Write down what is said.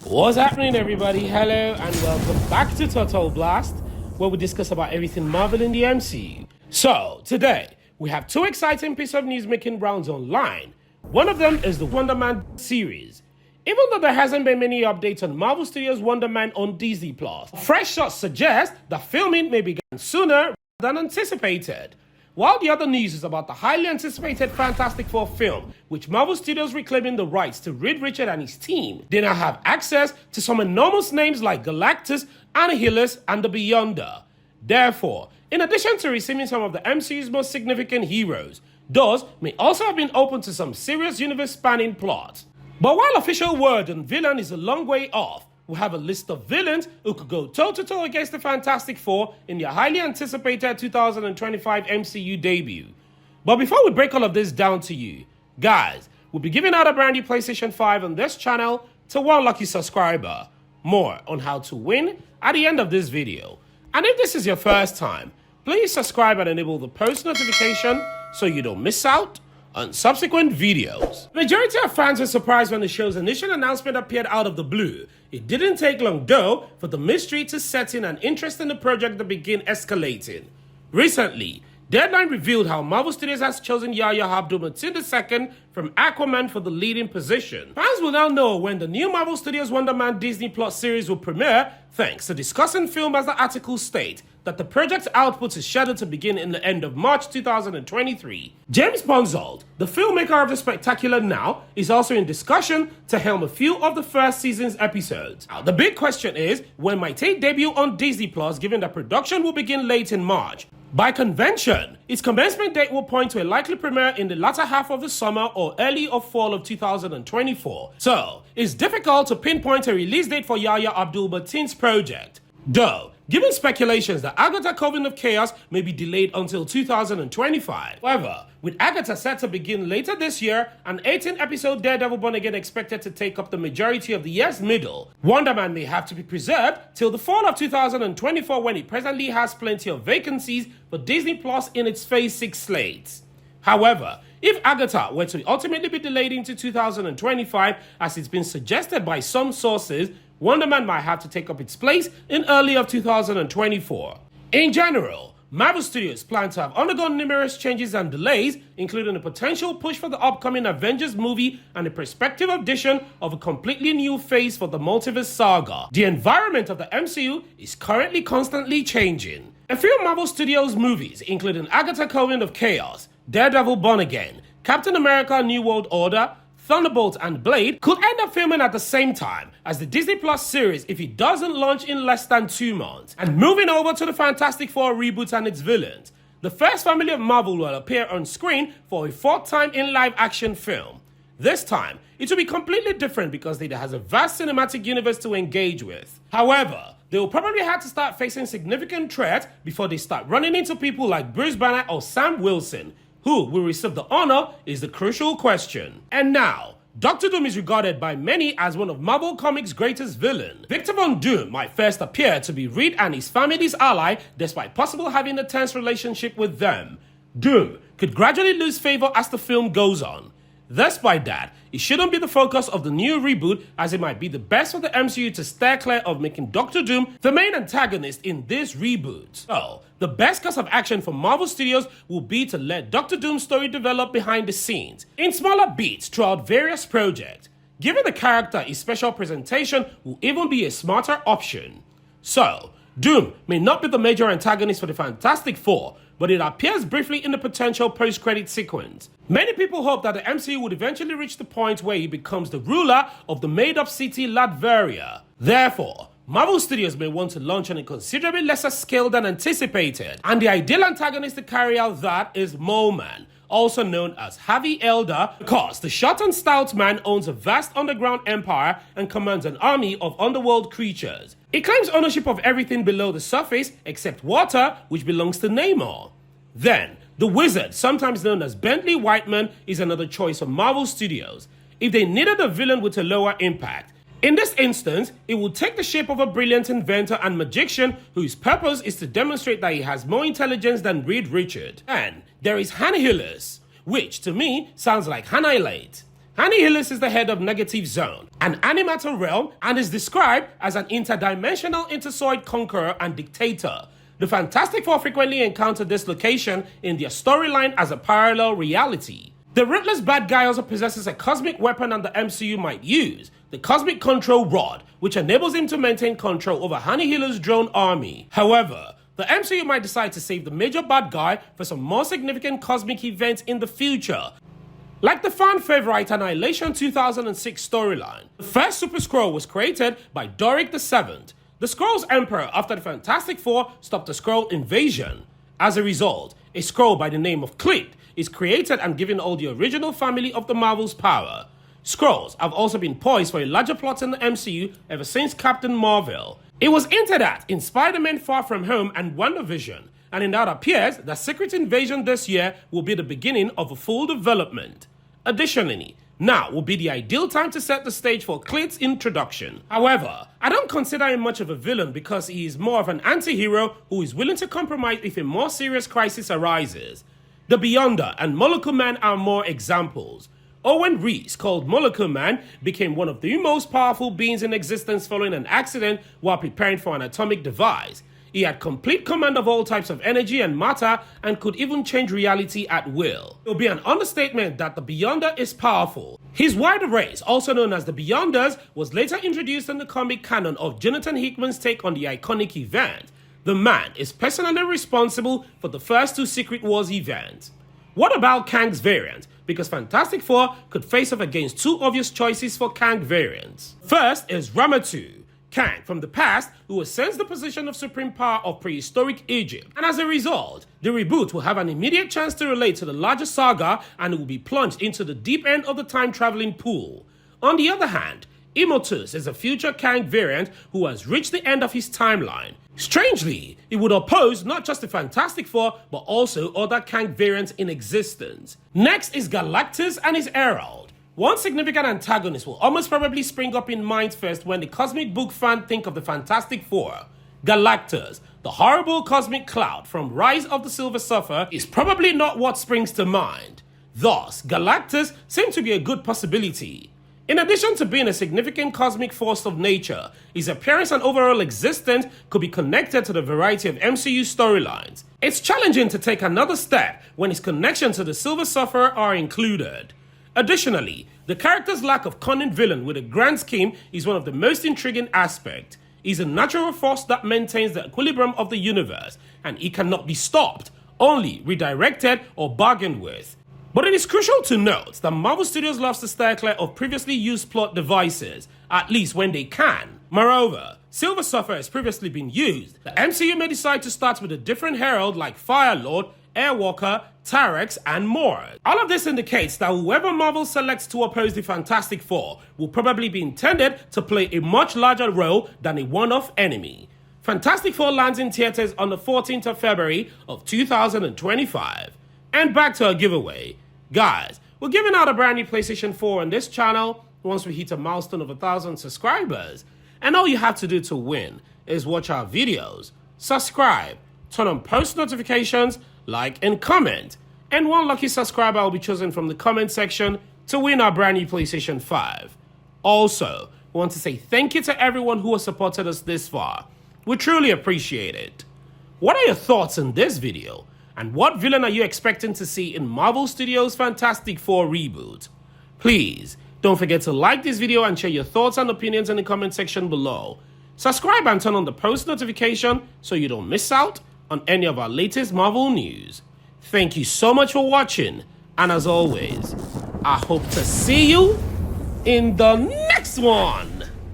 What's happening, everybody? Hello and welcome back to Total Blast, where we discuss about everything Marvel in the MCU. So, today, we have two exciting pieces of news making rounds online. One of them is the Wonderman series. Even though there hasn't been many updates on Marvel Studios' Wonderman on Disney+, fresh shots suggest that filming may begin sooner than anticipated. While the other news is about the highly anticipated Fantastic Four film, which Marvel Studios reclaiming the rights to Reed Richards and his team, they now have access to some enormous names like Galactus, Annihilus, and the Beyonder. Therefore, in addition to receiving some of the MCU's most significant heroes, those may also have been open to some serious universe-spanning plots. But while official word on villain is a long way off, we have a list of villains who could go toe-to-toe against the Fantastic Four in their highly anticipated 2025 MCU debut. But before we break all of this down to you, guys, we'll be giving out a brand new PlayStation 5 on this channel to one lucky subscriber. More on how to win at the end of this video. And if this is your first time, please subscribe and enable the post notification so you don't miss out on subsequent videos. The majority of fans were surprised when the show's initial announcement appeared out of the blue. It didn't take long though for the mystery to set in and interest in the project to begin escalating. Recently, Deadline revealed how Marvel Studios has chosen Yahya Abdul-Mateen II from Aquaman for the leading position. Fans will now know when the new Marvel Studios Wonderman Disney Plus series will premiere, thanks to discussing film as the articles state that the project's output is scheduled to begin in the end of March 2023. James Ponsoldt, the filmmaker of the spectacular Now, is also in discussion to helm a few of the first season's episodes. Now, the big question is, when might it debut on Disney Plus given that production will begin late in March? By convention, its commencement date will point to a likely premiere in the latter half of the summer or early or fall of 2024. So, it's difficult to pinpoint a release date for Yahya Abdul-Mateen's project. Though, given speculations that Agatha Coven of Chaos may be delayed until 2025. However, with Agatha set to begin later this year, an 18-episode Daredevil Born Again expected to take up the majority of the year's middle, Wonderman may have to be preserved till the fall of 2024 when it presently has plenty of vacancies for Disney Plus in its Phase 6 slate. However, if Agatha were to ultimately be delayed into 2025, as it's been suggested by some sources, Wonderman might have to take up its place in early of 2024. In general, Marvel Studios plan to have undergone numerous changes and delays, including a potential push for the upcoming Avengers movie and a prospective addition of a completely new phase for the multiverse saga. The environment of the MCU is currently constantly changing. A few Marvel Studios movies, including Agatha Coven of Chaos, Daredevil Born Again, Captain America New World Order, Thunderbolt and Blade could end up filming at the same time as the Disney Plus series if it doesn't launch in less than 2 months. And moving over to the Fantastic Four reboot and its villains, the first family of Marvel will appear on screen for a 4th time in live-action film. This time, it will be completely different because it has a vast cinematic universe to engage with. However, they will probably have to start facing significant threats before they start running into people like Bruce Banner or Sam Wilson. Who will receive the honor is the crucial question. And now, Dr. Doom is regarded by many as one of Marvel Comics' greatest villains. Victor Von Doom might first appear to be Reed and his family's ally despite possibly having a tense relationship with them. Doom could gradually lose favor as the film goes on. Despite that, it shouldn't be the focus of the new reboot as it might be the best for the MCU to steer clear of making Dr. Doom the main antagonist in this reboot. So, the best course of action for Marvel Studios will be to let Dr. Doom's story develop behind the scenes, in smaller beats throughout various projects. Giving the character a special presentation will even be a smarter option. So, Doom may not be the major antagonist for the Fantastic Four, but it appears briefly in the potential post-credit sequence. Many people hope that the MCU would eventually reach the point where he becomes the ruler of the made-up city Latveria. Therefore, Marvel Studios may want to launch on a considerably lesser scale than anticipated, and the ideal antagonist to carry out that is Mole Man, also known as Harvey Elder, because the short and stout man owns a vast underground empire and commands an army of underworld creatures. He claims ownership of everything below the surface except water, which belongs to Namor. Then, the Wizard, sometimes known as Bentley Whiteman, is another choice for Marvel Studios. If they needed a villain with a lower impact, in this instance, it will take the shape of a brilliant inventor and magician whose purpose is to demonstrate that he has more intelligence than Reed Richards. And there is Annihilus, which to me sounds like Annihilate. Annihilus is the head of Negative Zone, an animator realm, and is described as an interdimensional interzoid conqueror and dictator. The Fantastic Four frequently encounter this location in their storyline as a parallel reality. The ruthless bad guy also possesses a cosmic weapon that the MCU might use, the Cosmic Control Rod, which enables him to maintain control over Annihilus' drone army. However, the MCU might decide to save the major bad guy for some more significant cosmic events in the future, like the fan favorite Annihilation 2006 storyline. The first Super Skrull was created by Doric VII, the Skrull's emperor, after the Fantastic Four stopped the Skrull invasion. As a result, a Skrull by the name of Click is created and given all the original family of the Marvel's power. Skrulls have also been poised for a larger plot in the MCU ever since Captain Marvel. It was hinted at in Spider-Man Far From Home and WandaVision, and it now appears that Secret Invasion this year will be the beginning of a full development. Additionally, now will be the ideal time to set the stage for Click's introduction. However, I don't consider him much of a villain because he is more of an anti-hero who is willing to compromise if a more serious crisis arises. The Beyonder and Molecule Man are more examples. Owen Reese, called Molecule Man, became one of the most powerful beings in existence following an accident while preparing for an atomic device. He had complete command of all types of energy and matter and could even change reality at will. It will be an understatement that the Beyonder is powerful. His wider race, also known as the Beyonders, was later introduced in the comic canon of Jonathan Hickman's take on the iconic event. The man is personally responsible for the first two Secret Wars events. What about Kang's variant? Because Fantastic Four could face off against two obvious choices for Kang variants. First is Ramatu, Kang from the past, who ascends the position of supreme power of prehistoric Egypt. And as a result, the reboot will have an immediate chance to relate to the larger saga and it will be plunged into the deep end of the time-traveling pool. On the other hand, Immotus is a future Kang variant who has reached the end of his timeline. Strangely, it would oppose not just the Fantastic Four, but also other Kang variants in existence. Next is Galactus and his Herald. One significant antagonist will almost probably spring up in mind first when the comic book fan think of the Fantastic Four. Galactus, the horrible cosmic cloud from Rise of the Silver Surfer, is probably not what springs to mind. Thus, Galactus seems to be a good possibility. In addition to being a significant cosmic force of nature, his appearance and overall existence could be connected to the variety of MCU storylines. It's challenging to take another step when his connection to the Silver Surfer are included. Additionally, the character's lack of cunning villain with a grand scheme is one of the most intriguing aspects. He's a natural force that maintains the equilibrium of the universe, and he cannot be stopped, only redirected or bargained with. But it is crucial to note that Marvel Studios loves to steer clear of previously used plot devices, at least when they can. Moreover, Silver Surfer has previously been used. The MCU may decide to start with a different herald like Firelord, Airwalker, Tyrex, and more. All of this indicates that whoever Marvel selects to oppose the Fantastic Four will probably be intended to play a much larger role than a one-off enemy. Fantastic Four lands in theaters on the 14th of February of 2025. And back to our giveaway. Guys, we're giving out a brand new PlayStation 4 on this channel once we hit a milestone of 1,000 subscribers. And all you have to do to win is watch our videos, subscribe, turn on post notifications, like and comment. And one lucky subscriber will be chosen from the comment section to win our brand new PlayStation 5. Also, we want to say thank you to everyone who has supported us this far. We truly appreciate it. What are your thoughts on this video? And what villain are you expecting to see in Marvel Studios' Fantastic Four reboot? Please, don't forget to like this video and share your thoughts and opinions in the comment section below. Subscribe and turn on the post notification so you don't miss out on any of our latest Marvel news. Thank you so much for watching, and as always, I hope to see you in the next one!